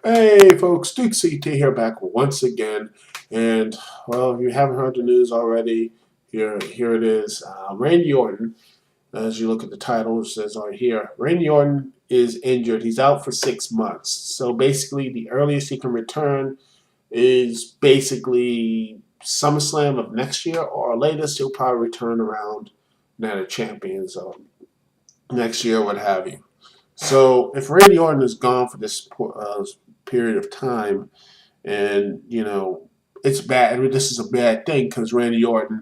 Hey folks, Duke CT here back once again. And well, if you haven't heard the news already, here it is. Randy Orton, as you look at the title, it says right here, Randy Orton is injured. He's out for 6 months. So basically, the earliest he can return is basically SummerSlam of next year, or latest he'll probably return around Night of Champions next year, what have you. So if Randy Orton is gone for this period of time, and it's bad. I mean, this is a bad thing because Randy Orton,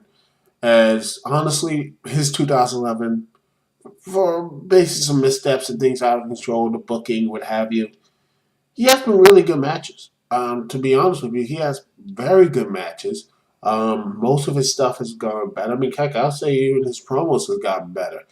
as honestly, his 2011 for basically some missteps and things out of control, the booking, what have you. He has been really good matches. To be honest with you, he has very good matches. Most of his stuff has gone better. I mean, heck, I'll say even his promos have gotten better.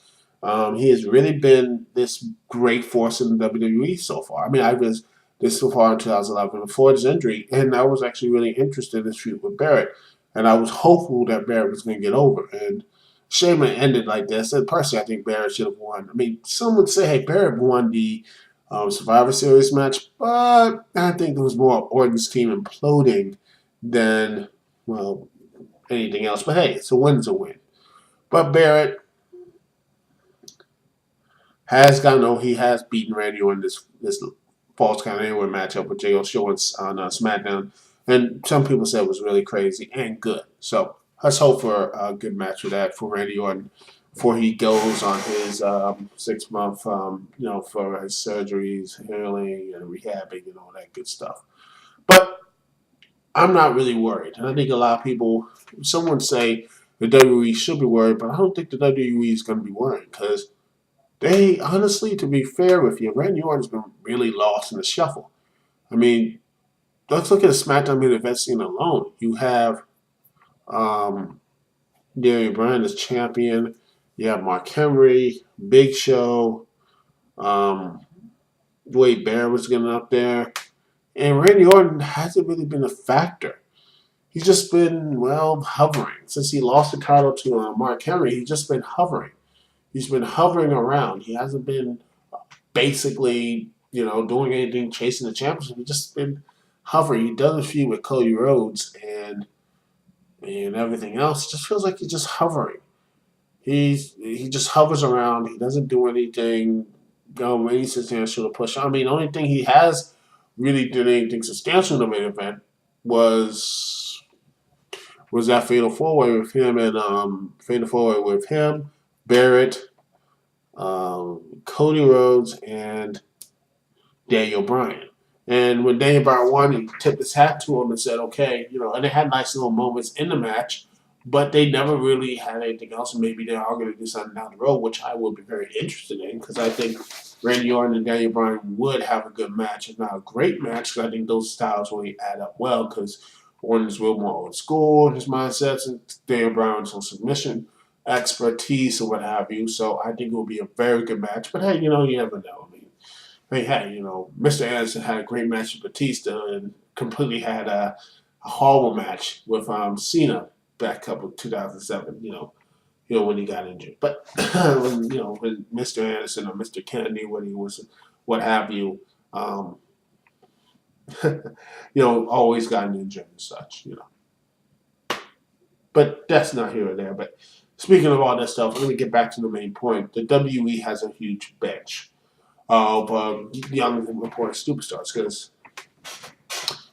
He has really been this great force in the WWE so far. I mean, I was this so far in 2011 before his injury, and I was actually really interested in this feud with Barrett, and I was hopeful that Barrett was going to get over. And shame it ended like this. And personally, I think Barrett should have won. I mean, some would say, hey, Barrett won the Survivor Series match, but I think it was more Orton's team imploding than, well, anything else. But hey, it's a win's a win. But Barrett has gotten over. He has beaten Randy Orton this Falls Count Anywhere matchup with Jay Show on SmackDown, and some people said it was really crazy and good. So let's hope for a good match with that for Randy Orton before he goes on his 6 month, for his surgeries, healing, and rehabbing, and all that good stuff. But I'm not really worried, and I think a lot of people, someone say the WWE should be worried, but I don't think the WWE is going to be worried because they, honestly, to be fair with you, Randy Orton's been really lost in the shuffle. I mean, let's look at the SmackDown main event scene alone. You have Daniel Bryan as champion. You have Mark Henry, Big Show, Wade Barrett was getting up there. And Randy Orton hasn't really been a factor. He's just been, well, hovering. Since he lost the title to Mark Henry, he's just been hovering. He's been hovering around. He hasn't been basically, doing anything, chasing the championship. He's just been hovering. He does a feud with Cody Rhodes and everything else. It just feels like he's just hovering. He just hovers around. He doesn't do anything. Maybe substantial to push. I mean, the only thing he has really did anything substantial in the main event was that fatal four way with him Barrett, Cody Rhodes, and Daniel Bryan. And when Daniel Bryan won, he tipped his hat to him and said, okay, and they had nice little moments in the match, but they never really had anything else. And maybe they are going to do something down the road, which I would be very interested in because I think Randy Orton and Daniel Bryan would have a good match, if not a great match, because I think those styles really add up well because Orton is a little more old school in his mindsets, and Daniel Bryan's on submission expertise or what have you. So I think it will be a very good match. But hey, you never know. I mean, hey, Mr. Anderson had a great match with Batista and completely had a horrible match with Cena back up in 2007. When he got injured. But when Mr. Anderson or Mr. Kennedy, when he was, what have you, always gotten injured and such. But that's not here or there. But speaking of all that stuff, let me get back to the main point. The WWE has a huge bench of young and important superstars because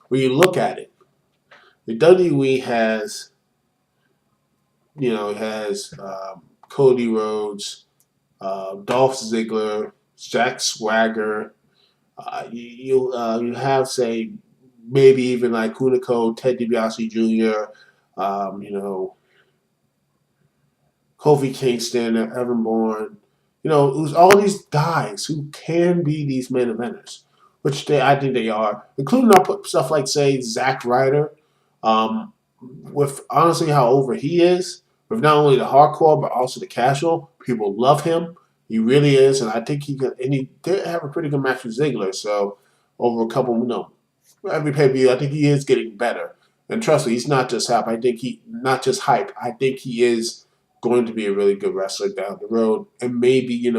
when you look at it, the WWE has, Cody Rhodes, Dolph Ziggler, Jack Swagger. You have, say, maybe even like Hunico, Ted DiBiase Jr., Kofi Kingston, Evan Bourne. It was all these guys who can be these main eventers, which I think they are, including I'll put stuff like, say, Zack Ryder, with honestly how over he is, with not only the hardcore but also the casual. People love him. He really is, and I think he did have a pretty good match with Ziggler. So over a couple, every pay-per-view, I think he is getting better. And trust me, he's not just hype. Not just hype. I think he is going to be a really good wrestler down the road. And maybe, in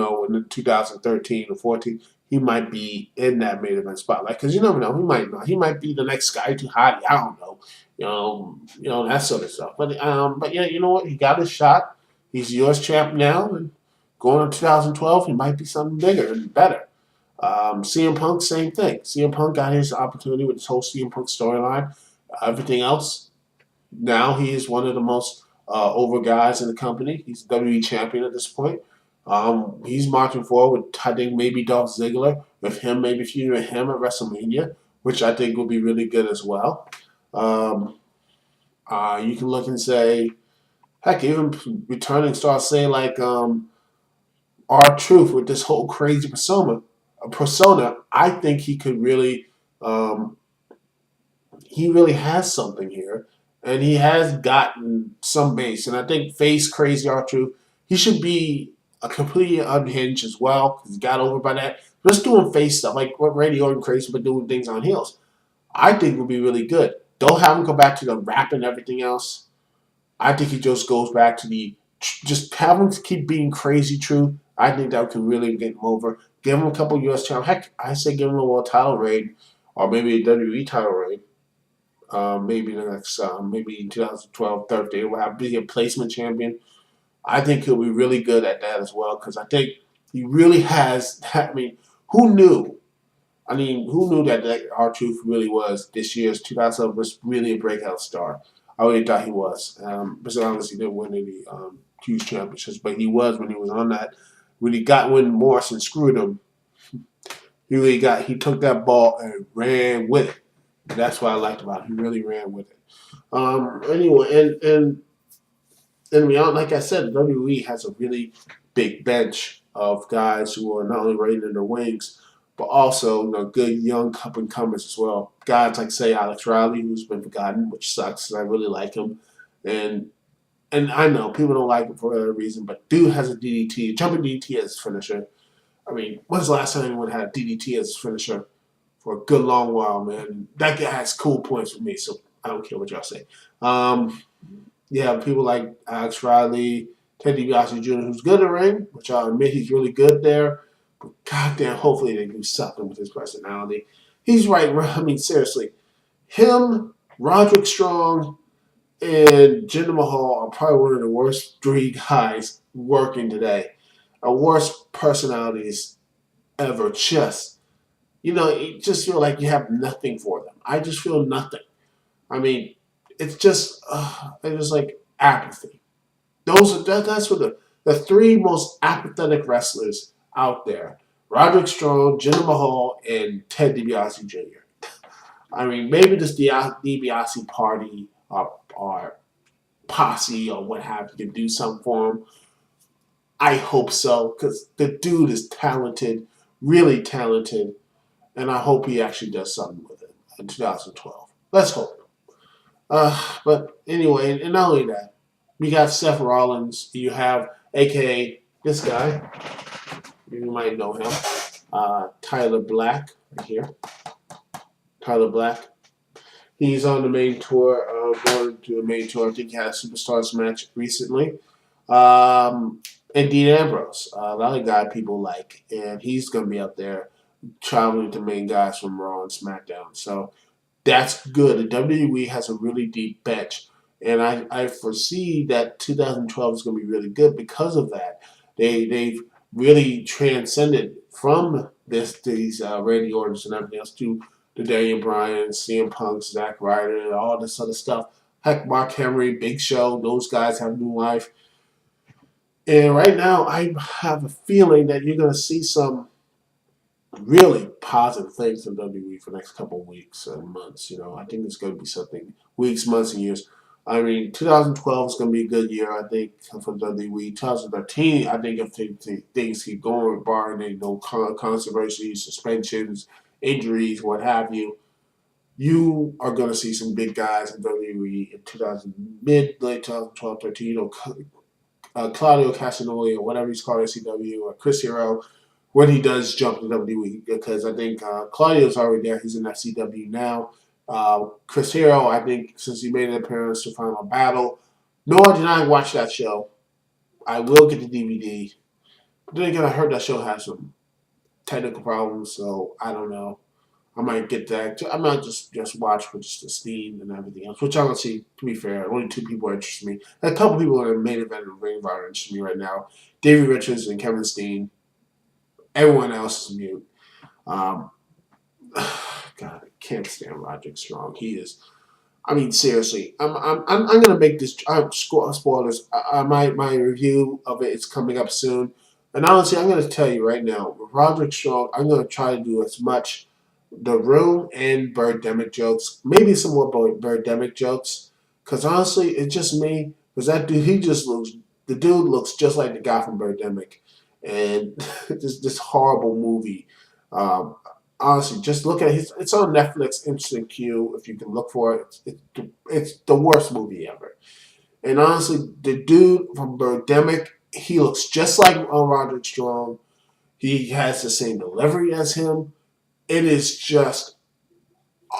2013 or 14, he might be in that main event spotlight because you never know. He might not. He might be the next guy to Hottie. I don't know. That sort of stuff. But yeah, you know what? He got his shot. He's U.S. champ now, and going on 2012, he might be something bigger and better. CM Punk, same thing. CM Punk got his opportunity with this whole CM Punk storyline. Everything else, now he is one of the most over guys in the company. He's WWE champion at this point. He's marching forward with, I think, maybe Dolph Ziggler, with him, maybe feuding with him at WrestleMania, which I think will be really good as well. Um, you can look and say, heck, even returning stars say like R-Truth with this whole crazy persona. I think he could really, um, he really has something here, and he has gotten some base. And I think face crazy R-Truth, he should be a completely unhinged as well because he got over by that. Just doing face stuff like what Randy Orton crazy, but doing things on heels. I think would be really good. Don't have him go back to the rap and everything else. I think he just goes back to the just have him keep being crazy true. I think that could really get him over. Give him a couple U.S. champions. Heck, I say give him a world title reign or maybe a WWE title reign. Maybe the next, maybe 2012, 13, we'll have be a placement champion. I think he'll be really good at that as well because I think he really has. I mean, who knew? I mean, who knew that R-Truth really was this year's 2007 was really a breakout star? I really thought he was. But honestly, he didn't win any huge championships, but he was when he was on that. When he got when Morrison screwed him, he took that ball and ran with it. That's what I liked about him. He really ran with it. Anyway, and like I said, WWE has a really big bench of guys who are not only ready in their wings, but also good young up and comers as well. Guys like say Alex Riley, who's been forgotten, which sucks because I really like him, and I know people don't like him for whatever reason, but dude has a DDT, jumping DDT as his finisher. I mean, when's the last time anyone had a DDT as his finisher? For a good long while, man. That guy has cool points for me, so I don't care what y'all say. Yeah, people like Alex Riley, Ted DiBiase Jr., who's good in the ring, which I'll admit he's really good there. But goddamn, hopefully they do something with his personality. He's right. I mean, seriously, him, Roderick Strong, and Jinder Mahal are probably one of the worst three guys working today. Worst personalities ever. You just feel like you have nothing for them. I just feel nothing. I mean, it's just like apathy. That's what the three most apathetic wrestlers out there: Roderick Strong, Jinder Mahal, and Ted DiBiase Jr. I mean, maybe this DiBiase party or posse or what have you can do something for him. I hope so because the dude is talented, really talented, and I hope he actually does something with it in 2012. Let's hope. But anyway, and not only that, we got Seth Rollins. You have, aka this guy, you might know him, Tyler Black, right here. Tyler Black. He's on the main tour, going to the main tour. I think he had a Superstars match recently. And Dean Ambrose, another guy people like, and he's going to be up there traveling with the main guys from Raw and SmackDown. So that's good. The WWE has a really deep bench, and I foresee that 2012 is going to be really good because of that. They've really transcended from these Randy Ortons and everything else to the Daniel Bryan, CM Punk, Zack Ryder, and all this other stuff. Heck, Mark Henry, Big Show, those guys have new life. And right now, I have a feeling that you're going to see some really positive things in WWE for the next couple of weeks and months. I think it's going to be something weeks, months, and years. I mean, 2012 is going to be a good year, I think, for WWE. 2013, I think if things keep going, barring no controversies, suspensions, injuries, what have you, you are going to see some big guys in WWE in late 2012, 13. Claudio Castagnoli or whatever he's called at CW or Chris Hero when he does jump to WWE because I think Claudio's already there. He's in FCW now. Chris Hero, I think, since he made an appearance to Final Battle. No, I did not watch that show. I will get the DVD. But then again, I heard that show has some technical problems, so I don't know. I might get that. I might just watch for just the Steam and everything else. Which honestly, to be fair, only two people interest me. A couple people in the main event of the Ring of Honor interest me right now. Davey Richards and Kevin Steen. Everyone else is mute. Um, God, I can't stand Roderick Strong. He is. I mean, seriously, I'm gonna make this. Spoilers. My review of it is coming up soon, and honestly, I'm gonna tell you right now, with Roderick Strong, I'm gonna try to do as much the Room and Birdemic jokes, maybe some more Birdemic jokes, because honestly, it's just me. Because that dude, the dude looks just like the guy from Birdemic, and this horrible movie. Um, Honestly, just look at it. It's on Netflix. Instant Q, if you can look for it. It's the worst movie ever. And honestly, the dude from Birdemic, he looks just like Roderick Strong. He has the same delivery as him. It is just,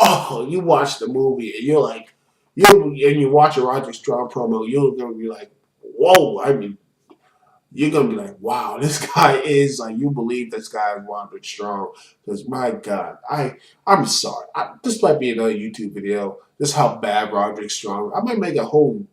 oh, you watch the movie and you're like, you watch a Roderick Strong promo, you're gonna be like, whoa. I mean, you're gonna be like, wow, this guy is like, you believe this guy is Roderick Strong. Because my God, I'm sorry. This might be another YouTube video. This is how bad Roderick Strong. I might make a whole,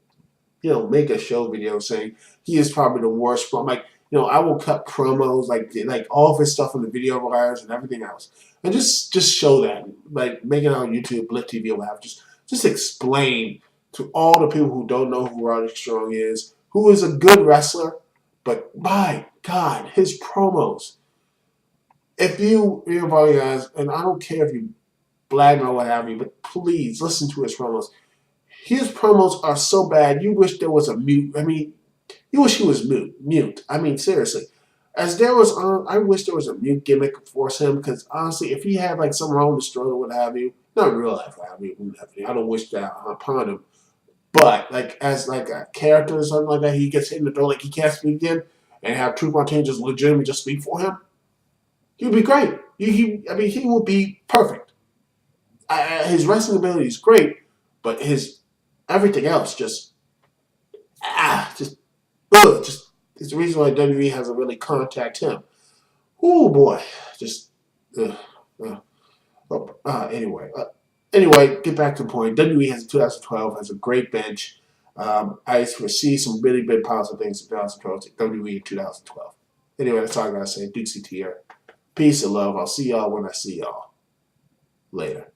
make a show video saying he is probably the worst. Like, I will cut promos like all of his stuff on the video wires and everything else, and just show that, like make it on YouTube, Blip TV, or whatever. Just explain to all the people who don't know who Roderick Strong is, who is a good wrestler. But my God, his promos. If everybody guys, and I don't care if you blag or what have you, but please listen to his promos. His promos are so bad, you wish there was a mute. I mean, you wish he was mute. I mean, seriously. As there was, I wish there was a mute gimmick for him, because honestly, if he had like something wrong with his throat or what have you, not in real life, I don't wish that upon him. But like as like a character or something like that, he gets hit in the throat like he can't speak again, and have Truth Martin just legitimately just speak for him. He would be great. I mean, he would be perfect. His wrestling ability is great, but his everything else just just it's the reason why WWE hasn't really contacted him. Oh boy, just uh, uh, anyway. Anyway, get back to the point. WWE has 2012 has a great bench. I foresee some really big positive things in 2012. WWE in 2012. Anyway, that's all I gotta say. Dixie here. Peace and love. I'll see y'all when I see y'all. Later.